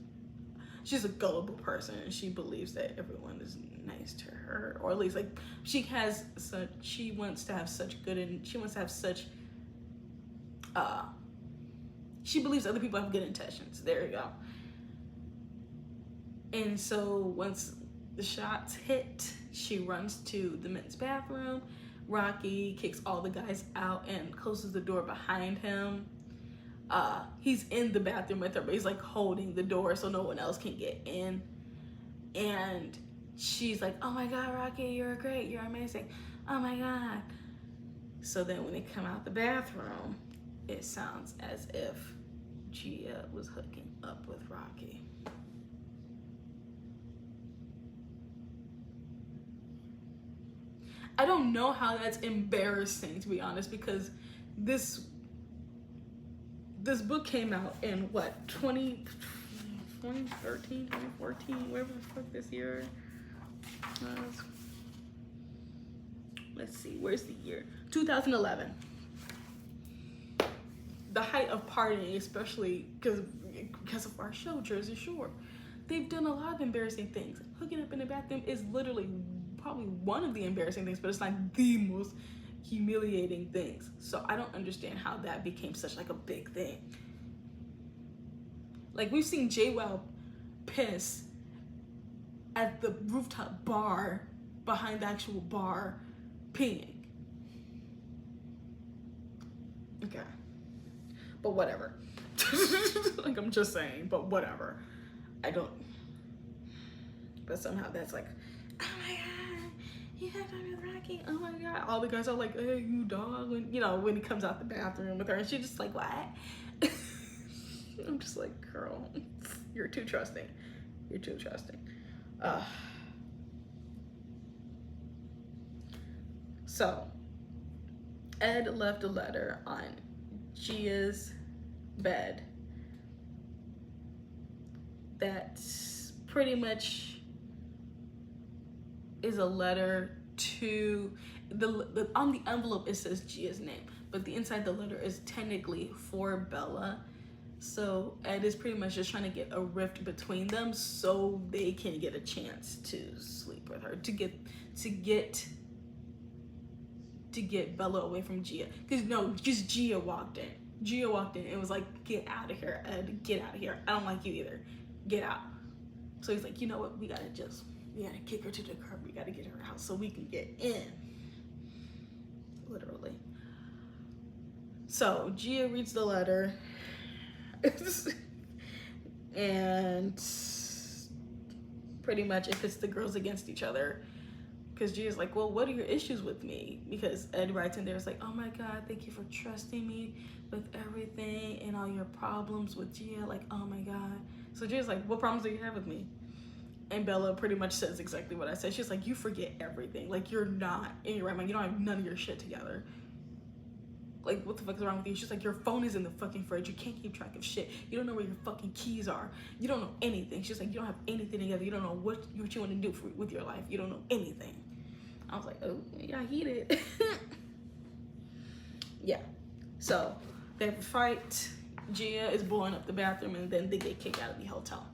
a gullible person and she believes that everyone is nice to her, or at least like she wants to have such she believes other people have good intentions. There you go. And so once the shots hit, she runs to the men's bathroom. Rocky kicks all the guys out and closes the door behind him. He's in the bathroom with her, but he's like holding the door so no one else can get in. And she's like, oh my God, Rocky, you're great, you're amazing. Oh my God. So then when they come out the bathroom, it sounds as if Gia was hooking up with Rocky. I don't know how that's embarrassing, to be honest, because this book came out in what, 2013, 2014, whatever the fuck this year was. Let's see, where's the year? 2011. The height of partying, especially because of our show, Jersey Shore. They've done a lot of embarrassing things. Hooking up in the bathroom is literally probably one of the embarrassing things, but it's not the most humiliating things. So I don't understand how that became such like a big thing. Like, we've seen JWoww piss at the rooftop bar behind the actual bar peeing. Okay. But whatever. Like, I'm just saying, but whatever. But somehow that's like, oh my God, you have fun with Rocky, oh my God. All the guys are like, hey, you dog, when he comes out the bathroom with her, and she's just like, what? I'm just like, girl, you're too trusting. You're too trusting. So, Ed left a letter on Gia's bed that pretty much is a letter to on the envelope. It says Gia's name, but the inside the letter is technically for Bella. So Ed is pretty much just trying to get a rift between them so they can get a chance to sleep with her, to get Bella away from Gia. Because Gia walked in. Gia walked in and was like, get out of here, Ed, get out of here. I don't like you either. Get out. So he's like, you know what? We gotta kick her to the curb. We gotta get her out so we can get in. Literally. So Gia reads the letter. And pretty much it pits the girls against each other. Because Gia's like, well, what are your issues with me? Because Ed writes in there, it's like, oh my God, thank you for trusting me with everything and all your problems with Gia. Like, oh my God. So Gia's like, what problems do you have with me? And Bella pretty much says exactly what I said. She's like, you forget everything. Like, you're not in your right mind. You don't have none of your shit together. Like, what the fuck is wrong with you? She's like, your phone is in the fucking fridge. You can't keep track of shit. You don't know where your fucking keys are. You don't know anything. She's like, you don't have anything together. You don't know what you want to do with your life. You don't know anything. I was like, oh, yeah, heated. Yeah. So they have a fight. Gia is blowing up the bathroom, and then they get kicked out of the hotel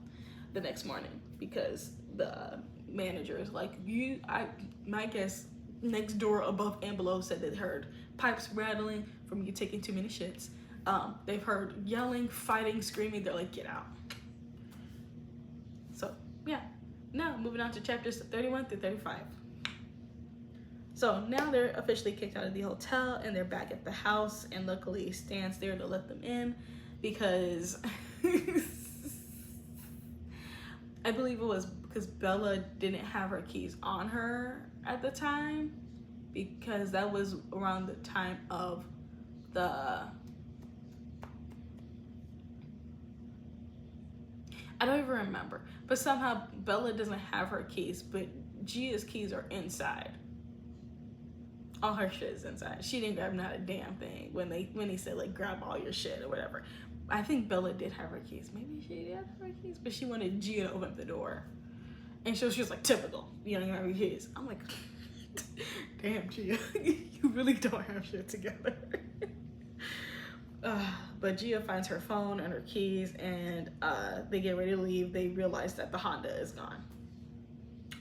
the next morning because the manager is like, my guess next door above and below said they heard pipes rattling from you taking too many shits. They've heard yelling, fighting, screaming. They're like, get out. So yeah, now moving on to chapters 31 through 35. So now they're officially kicked out of the hotel and they're back at the house, and luckily Stan's there to let them in because I believe it was because Bella didn't have her keys on her at the time, because that was around the time of I don't even remember, but somehow Bella doesn't have her keys, but Gia's keys are inside. All her shit is inside. She didn't grab not a damn thing when he said like grab all your shit or whatever. I think Bella did have her keys. Maybe she did have her keys, but she wanted Gia to open up the door. And she was like, typical, you don't have your keys. I'm like, damn, Gia, you really don't have shit together. But Gia finds her phone and her keys, and they get ready to leave. They realize that the Honda is gone.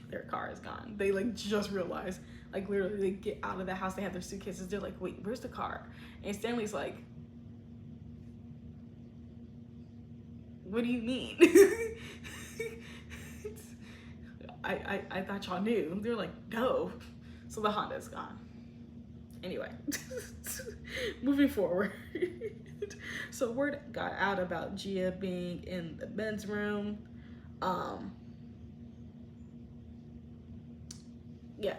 Their car is gone. They like just realize, like literally they get out of the house, they have their suitcases. They're like, wait, where's the car? And Stanley's like, what do you mean? I thought y'all knew. They're like, no. So the Honda's gone. Anyway, moving forward. So word got out about Gia being in the men's room. Yeah,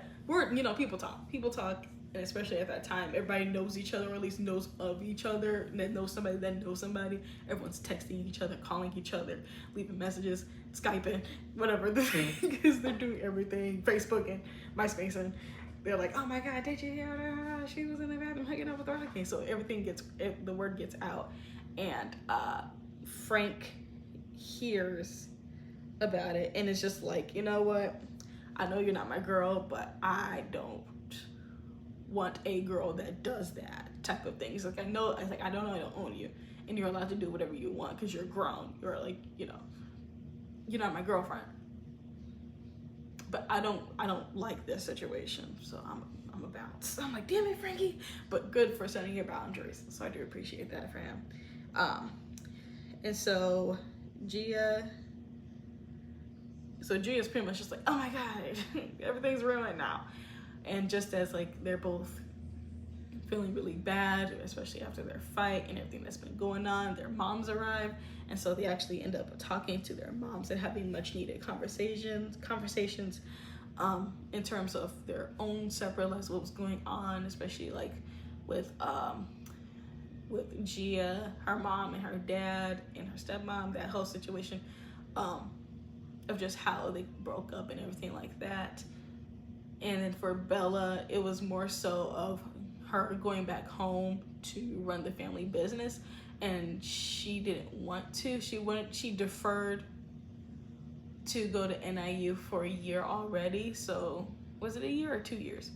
people talk, and especially at that time, everybody knows each other, or at least knows of each other, and then knows somebody, Everyone's texting each other, calling each other, leaving messages, Skyping, whatever the thing is. They're doing everything, Facebooking, MySpacing. They're like, oh my God, did you hear her? She was in the bathroom hanging out with Rocky. So the word gets out, and Frank hears about it, and it's just like, you know what? I know you're not my girl, but I don't want a girl that does that type of thing. He's like, I don't know I don't own you, and you're allowed to do whatever you want because you're grown. You're like, you're not my girlfriend. But I don't like this situation, so I'm a bounce. I'm like, damn it, Frankie. But good for setting your boundaries. So I do appreciate that for him. And so Gia's pretty much just like, oh my God, everything's ruined now. And just as like they're both feeling really bad, especially after their fight and everything that's been going on, their moms arrive, and so they actually end up talking to their moms and having much needed conversations in terms of their own separate lives, what was going on, especially like with Gia, her mom and her dad and her stepmom, that whole situation of just how they broke up and everything like that. And then for Bella, it was more so of her going back home to run the family business, and she didn't want to. She deferred to go to NIU for a year already. So was it a year or 2 years?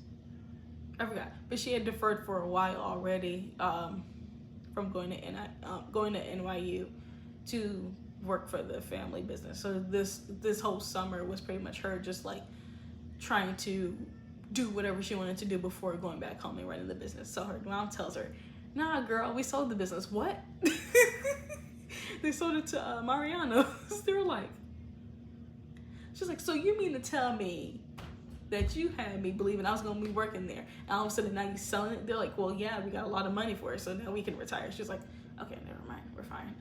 I forgot, but she had deferred for a while already from going to NYU to work for the family business. So this whole summer was pretty much her just like trying to do whatever she wanted to do before going back home and running the business. So her mom tells her, "Nah, girl, we sold the business." What? They sold it to Mariano's. They were like, she's like, "So you mean to tell me that you had me believing I was gonna be working there, and all of a sudden now you selling it?" They're like, "Well, yeah, we got a lot of money for it, so now we can retire." She's like, "Okay, never mind, we're fine."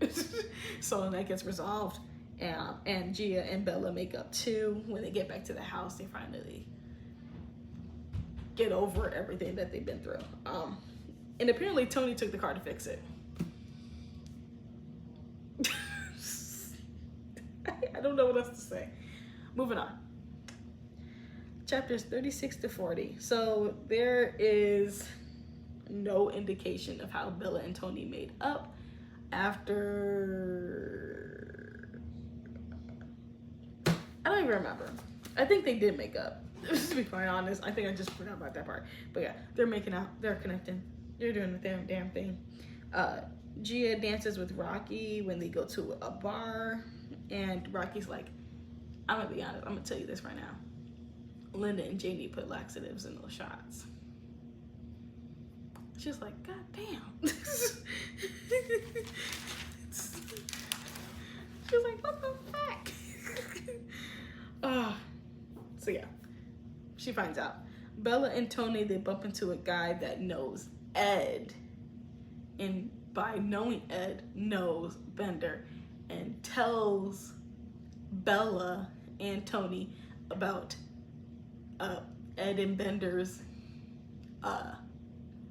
So that gets resolved, and Gia and Bella make up too. When they get back to the house, they finally get over everything that they've been through. And apparently Tony took the car to fix it. I don't know what else to say. Moving on. Chapters 36 to 40. So there is no indication of how Bella and Tony made up after... I don't even remember. I think they did make up. To be quite honest, I think I just forgot about that part. But yeah, they're making out, they're connecting, they're doing the damn thing. Gia dances with Rocky when they go to a bar, and Rocky's like, "I'm gonna be honest, I'm gonna tell you this right now. Linda and Janie put laxatives in those shots." She's like, "God damn." She's like, "What the fuck?" So yeah, she finds out. Bella and Tony, they bump into a guy that knows Ed, and by knowing Ed, knows Bender, and tells Bella and Tony about Ed and Bender's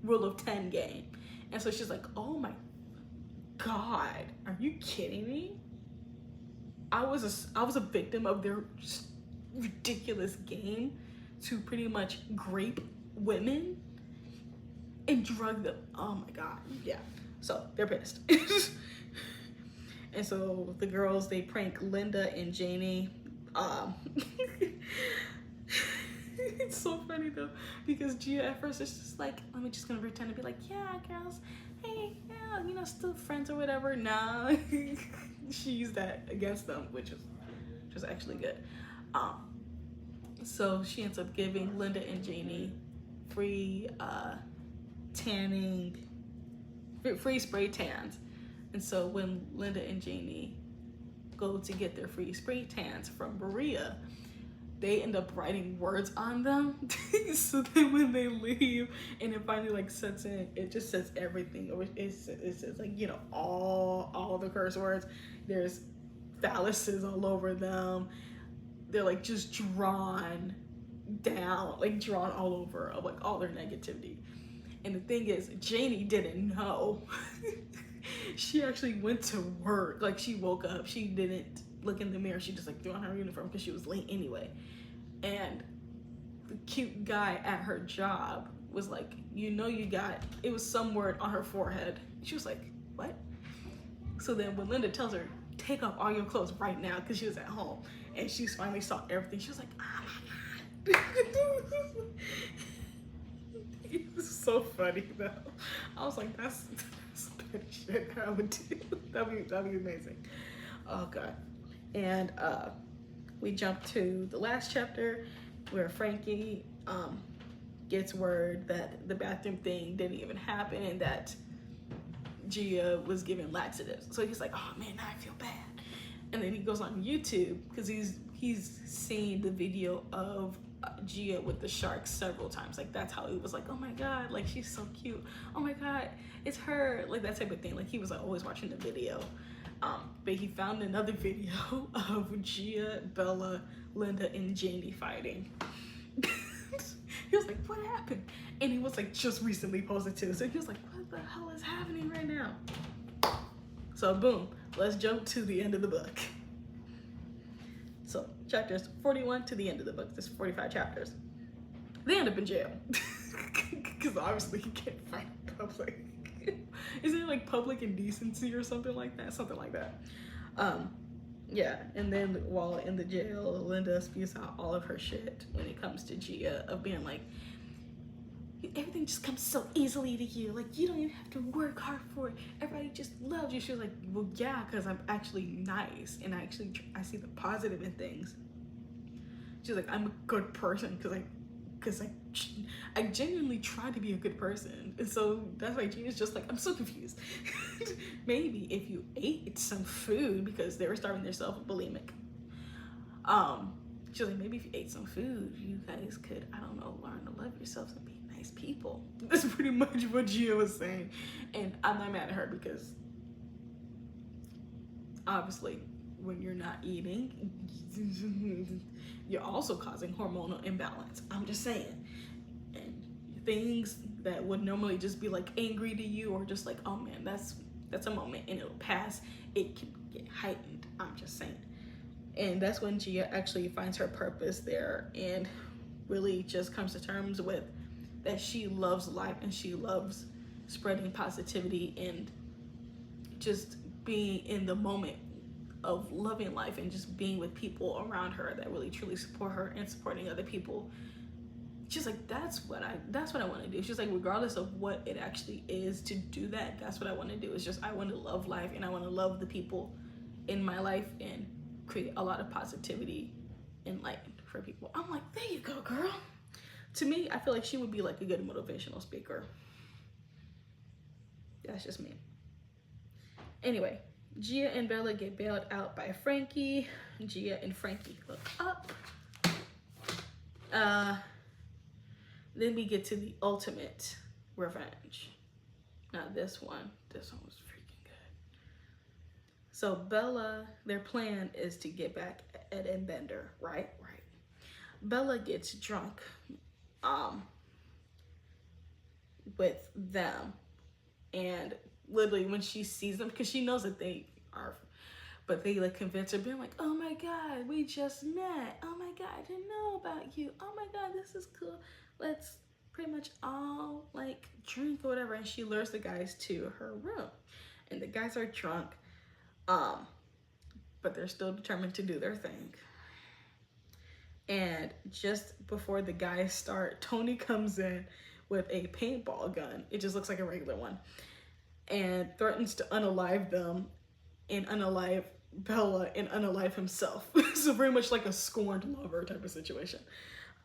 rule of 10 game. And so she's like, "Oh my God, are you kidding me? I was a victim of their ridiculous game to pretty much grape women and drug them." Oh my God, yeah. So they're pissed. And so the girls, they prank Linda and Janie. It's so funny though, because Gia at first is just like, "I'm just gonna pretend to be like, yeah, girls, hey, yeah, you know, still friends or whatever." Nah. She used that against them, which was actually good. So she ends up giving Linda and Janie free free spray tans. And so when Linda and Janie go to get their free spray tans from Maria, they end up writing words on them. So then when they leave and it finally like sets in, it just says everything. It says like, you know, all the curse words. There's phalluses all over them. They're like just drawn down, like drawn all over of like all their negativity. And the thing is, Janie didn't know. She actually went to work. Like she woke up, she didn't look in the mirror. She just like threw on her uniform because she was late anyway. And the cute guy at her job was like, "You know, it was some word on her forehead." She was like, "What?" So then when Linda tells her, "Take off all your clothes right now," because she was at home and she finally saw everything, she was like, "Oh my God." It was so funny though. I was like, that's petty shit I would do. That'd be amazing. Oh God. And we jump to the last chapter where Frankie gets word that the bathroom thing didn't even happen and that Gia was given laxatives. So he's like, "Oh man, now I feel bad." And then he goes on YouTube because he's seen the video of Gia with the shark several times. Like that's how he was like, "Oh my God, like she's so cute. Oh my God, it's her." Like that type of thing. Like he was like always watching the video. But he found another video of Gia, Bella, Linda, and Janie fighting. He was like, "What happened?" And he was like just recently posted too. So he was like, "What the hell is happening right now?" So boom, let's jump to the end of the book. So chapters 41 to the end of the book. There's 45 chapters. They end up in jail. Because obviously you can't fight in public. Is it like public indecency or something like that? Something like that. Yeah, and then while in the jail, Linda spews out all of her shit when it comes to Gia of being like, everything just comes so easily to you. Like, you don't even have to work hard for it. Everybody just loves you. She was like, well, yeah, because I'm actually nice. And I see the positive in things. She's like, I'm a good person because I genuinely try to be a good person. And so that's why Gina's just like, I'm so confused. Maybe if you ate some food, because they were starving themselves bulimic. She's like, maybe if you ate some food, you guys could, I don't know, learn to love yourselves and be nice people. That's pretty much what Gia was saying. And I'm not mad at her because obviously when you're not eating, you're also causing hormonal imbalance. I'm just saying. And things that would normally just be like angry to you or just like, oh man, that's a moment and it'll pass, it can get heightened. I'm just saying. And that's when Gia actually finds her purpose there and really just comes to terms with that she loves life and she loves spreading positivity and just being in the moment of loving life and just being with people around her that really truly support her and supporting other people. She's like, that's what I want to do. She's like, regardless of what it actually is to do that, that's what I want to do. It's just, I want to love life and I want to love the people in my life and create a lot of positivity and light for people. I'm like, there you go, girl. To me, I feel like she would be like a good motivational speaker. That's just me. Anyway, Gia and Bella get bailed out by Frankie. Gia and Frankie hook up. Then we get to the ultimate revenge. Now this one was freaking good. So Bella, their plan is to get back at Ed and Bender, right? Right. Bella gets drunk with them, and literally when she sees them, because she knows that they are, but they like convince her, being like, oh my god, we just met, oh my god, I didn't know about you, oh my god, this is cool, let's pretty much all like drink or whatever. And she lures the guys to her room, and the guys are drunk, but they're still determined to do their thing. And just before the guys start, Tony comes in with a paintball gun. It just looks like a regular one, and threatens to unalive them and unalive Bella and unalive himself. So very much like a scorned lover type of situation.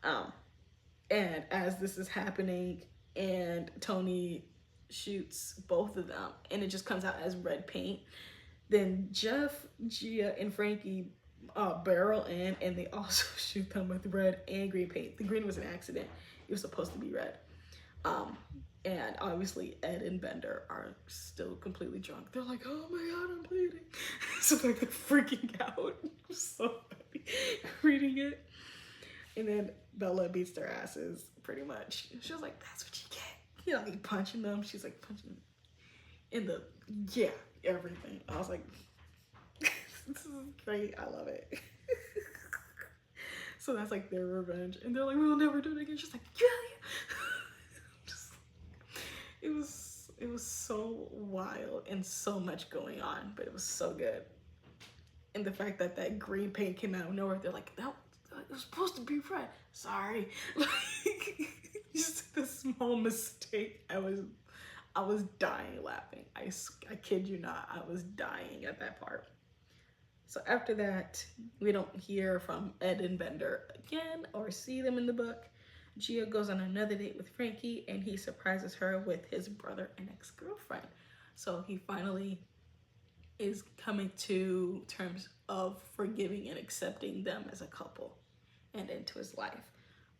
And as this is happening and Tony shoots both of them and it just comes out as red paint, then Jeff, Gia, and Frankie barrel in and they also shoot them with red and green paint. The green was an accident. It was supposed to be red. And obviously Ed and Bender are still completely drunk. They're like, oh my god, I'm bleeding. So like they're freaking out. So funny reading it. And then Bella beats their asses pretty much. She was like, that's what you get. You know, like punching them. She's like punching in the, yeah, everything. I was like, this is great. I love it. So that's like their revenge. And they're like, we'll never do it again. She's like, yeah. It was so wild and so much going on, but it was so good. And the fact that that green paint came out of nowhere, they're like, no, it was supposed to be red. Sorry. Like, just a small mistake. I was dying laughing. I kid you not, I was dying at that part. So after that, we don't hear from Ed and Bender again or see them in the book. Gia goes on another date with Frankie and he surprises her with his brother and ex-girlfriend. So he finally is coming to terms of forgiving and accepting them as a couple and into his life,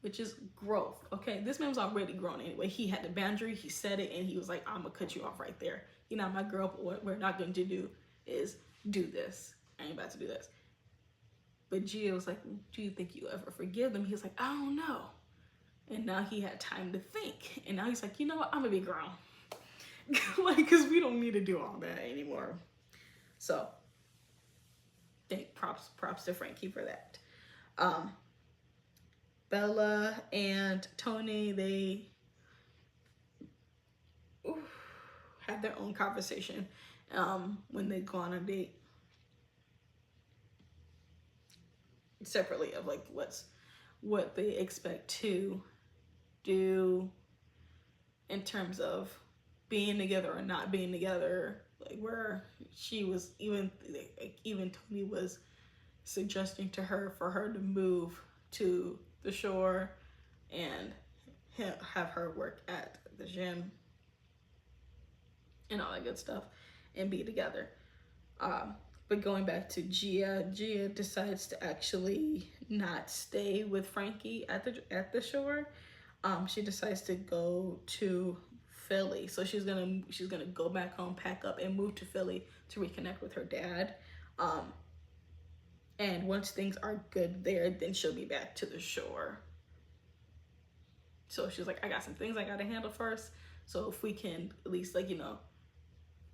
which is growth. Okay, this man was already grown anyway. He had the boundary, he said it, and he was like, I'm gonna cut you off right there. You're not my girl, but what we're not going to do is do this. I ain't about to do this. But Gia was like, do you think you ever forgive them? He was like, I don't know. And now he had time to think. And now he's like, you know what? I'm a big girl. Like, because we don't need to do all that anymore. So, props to Frankie for that. Bella and Tony, they have their own conversation when they go on a date. Separately of like what they expect to do in terms of being together or not being together, like where she was even Tony was suggesting to her for her to move to the shore and have her work at the gym and all that good stuff and be together. But going back to Gia decides to actually not stay with Frankie at the shore. She decides to go to Philly. So she's gonna go back home, pack up, and move to Philly to reconnect with her dad. And once things are good there, then she'll be back to the shore. So she's like, I got some things I gotta handle first. So if we can at least, like, you know,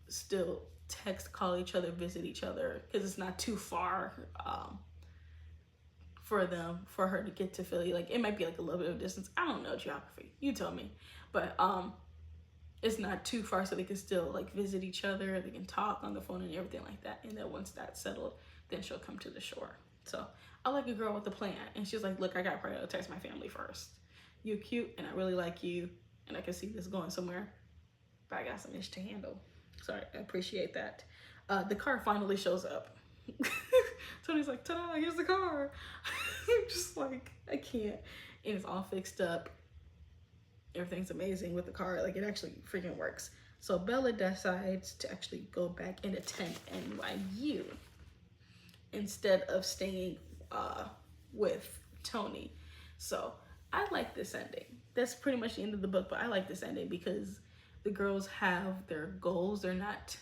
still text, call each other, visit each other, because it's not too far for her to get to Philly. Like, it might be like a little bit of distance. I don't know geography. You tell me. But it's not too far, so they can still like visit each other. They can talk on the phone and everything like that. And then once that's settled, then she'll come to the shore. So I like a girl with a plan. And she's like, look, I gotta prioritize my family first. You're cute and I really like you and I can see this going somewhere, but I got some ish to handle. So I appreciate that. The car finally shows up. Tony's like, ta-da, here's the car. I'm just like, I can't. And it's all fixed up. Everything's amazing with the car. Like, it actually freaking works. So Bella decides to actually go back and attend NYU instead of staying with Tony. So I like this ending. That's pretty much the end of the book, but I like this ending because the girls have their goals. They're not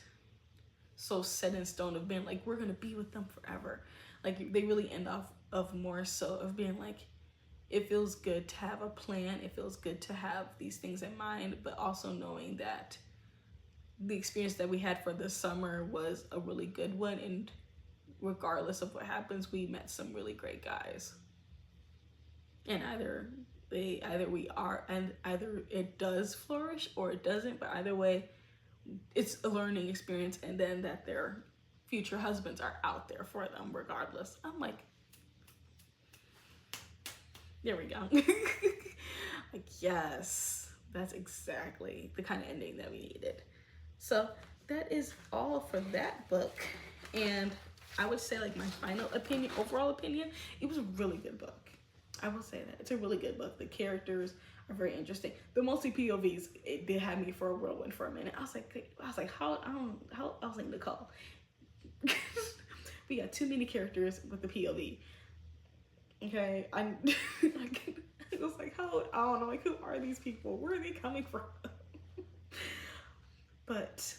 so set in stone of being like, we're gonna be with them forever. Like, they really end off of more so of being like, it feels good to have a plan. It feels good to have these things in mind, but also knowing that the experience that we had for the summer was a really good one. And regardless of what happens, we met some really great guys. And either it does flourish or it doesn't, but either way, it's a learning experience, and then that their future husbands are out there for them regardless. I'm like, there we go. Like, yes, that's exactly the kind of ending that we needed. So that is all for that book. And I would say, like, my final opinion, overall opinion, it was a really good book. I will say that. It's a really good book. The characters are very interesting. The mostly POVs, it did have me for a whirlwind for a minute. I was like, Nicole. We got too many characters with the POV. Okay, I was like, I don't know, like, who are these people? Where are they coming from? But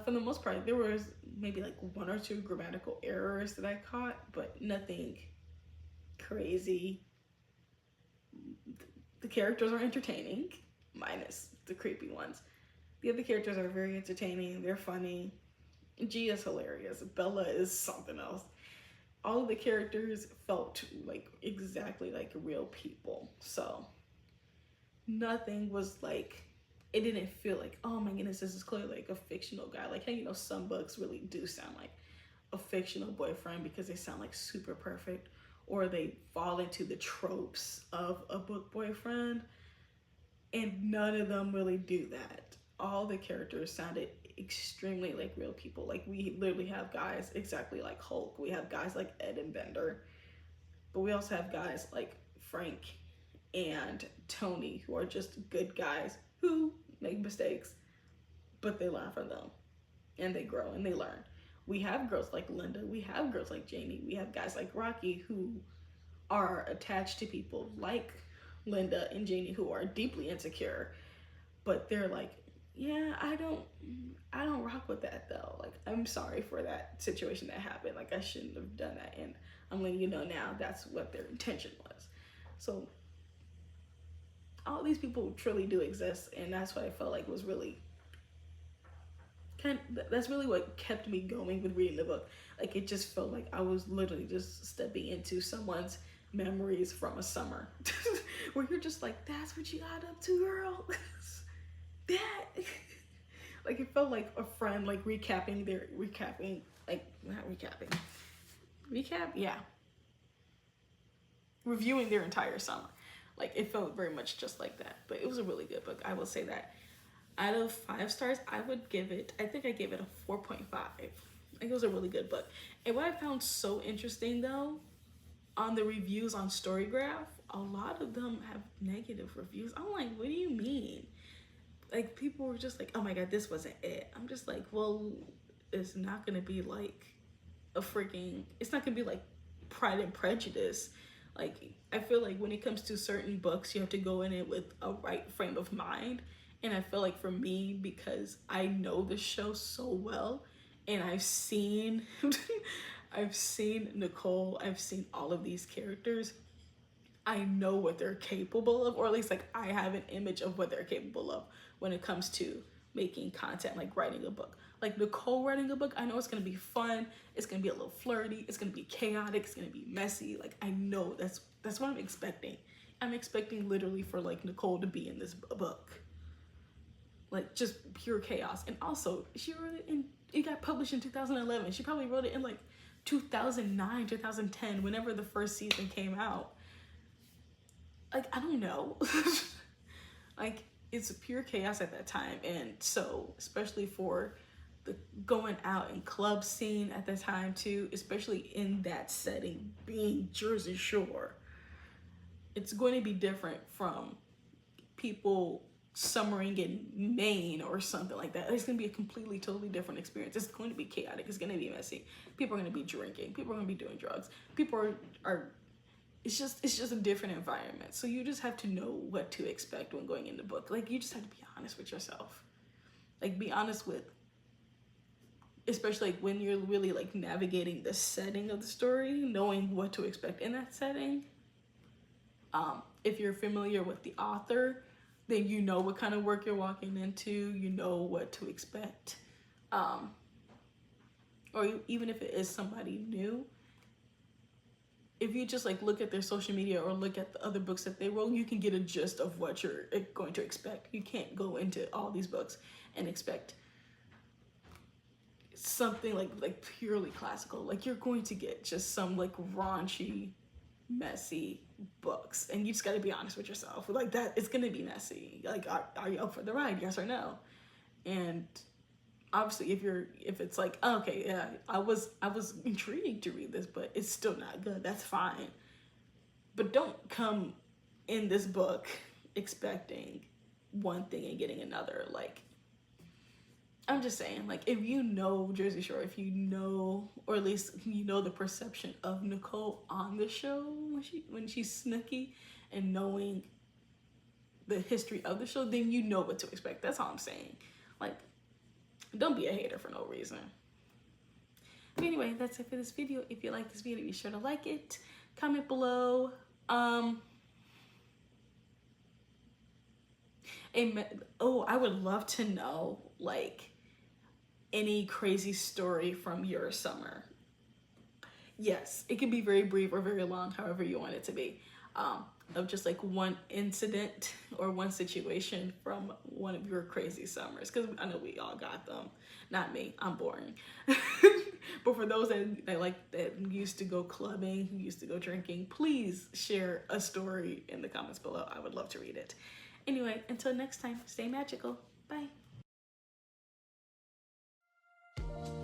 for the most part, there was maybe like one or two grammatical errors that I caught, but nothing crazy. The characters are entertaining, minus the creepy ones. The other characters are very entertaining. They're funny. Gia's hilarious. Bella is something else. All of the characters felt like exactly like real people. So nothing was like, it didn't feel like, oh my goodness, this is clearly like a fictional guy. Like, hey, you know, some books really do sound like a fictional boyfriend because they sound like super perfect, or they fall into the tropes of a book boyfriend, and none of them really do that. All the characters sounded extremely like real people. Like, we literally have guys exactly like Hulk. We have guys like Ed and Bender, but we also have guys like Frank and Tony who are just good guys who make mistakes, but they learn from them and they grow and they learn. We have girls like Linda. We have girls like Janie. We have guys like Rocky who are attached to people like Linda and Janie who are deeply insecure, but they're like, yeah, I don't rock with that though. Like, I'm sorry for that situation that happened. Like, I shouldn't have done that, and I'm letting you know now that's what their intention was. So all these people truly do exist, and that's what I felt like was really that's really what kept me going with reading the book. Like, it just felt like I was literally just stepping into someone's memories from a summer where you're just like, that's what you got up to, girl. That like, it felt like a friend like recapping, reviewing their entire summer. Like, it felt very much just like that. But it was a really good book. I will say that. Out of 5 stars, I would give it, I think I gave it a 4.5. Like, it was a really good book. And what I found so interesting, though, on the reviews on Storygraph, a lot of them have negative reviews. I'm like, what do you mean? Like, people were just like, oh my god, this wasn't it. I'm just like, well, it's not gonna be like it's not gonna be like Pride and Prejudice. Like, I feel like when it comes to certain books, you have to go in it with a right frame of mind. And I feel like for me, because I know the show so well, and I've seen I've seen Nicole, I've seen all of these characters, I know what they're capable of, or at least like I have an image of what they're capable of when it comes to making content, like writing a book. Like Nicole writing a book, I know it's gonna be fun, it's gonna be a little flirty, it's gonna be chaotic, it's gonna be messy. Like, I know that's what I'm expecting. I'm expecting literally for like Nicole to be in this book. Like, just pure chaos. And also, she wrote it it got published in 2011. She probably wrote it in like 2009, 2010, whenever the first season came out. Like, I don't know. Like, it's pure chaos at that time. And so, especially for the going out and club scene at the time too, especially in that setting, being Jersey Shore, it's going to be different from people summering in Maine or something like that. It's going to be a completely, totally different experience. It's going to be chaotic. It's going to be messy. People are going to be drinking. People are going to be doing drugs. People are it's just a different environment. So you just have to know what to expect when going in the book. Like, you just have to be honest with yourself. Like, be honest with, especially like when you're really like navigating the setting of the story, knowing what to expect in that setting. If you're familiar with the author, then you know what kind of work you're walking into, you know what to expect. Or even if it is somebody new, if you just like look at their social media or look at the other books that they wrote, you can get a gist of what you're going to expect. You can't go into all these books and expect something like purely classical. Like, you're going to get just some like raunchy, messy books, and you just got to be honest with yourself. Like, that it's gonna be messy. Like, are you up for the ride? Yes or no? And obviously, if it's like, oh, okay, yeah, I was intrigued to read this, but it's still not good, that's fine. But don't come in this book expecting one thing and getting another. Like, I'm just saying, like, if you know Jersey Shore, if you know, or at least you know the perception of Nicole on the show when she's Snooki, and knowing the history of the show, then you know what to expect. That's all I'm saying. Like, don't be a hater for no reason. But anyway, that's it for this video. If you like this video, be sure to like it, comment below. I would love to know, like, any crazy story from your summer. Yes, it can be very brief or very long, however you want it to be. Of just like one incident or one situation from one of your crazy summers, because I know we all got them. Not me, I'm boring. But for those that used to go clubbing, who used to go drinking, please share a story in the comments below. I would love to read it. Anyway, until next time, stay magical. Bye.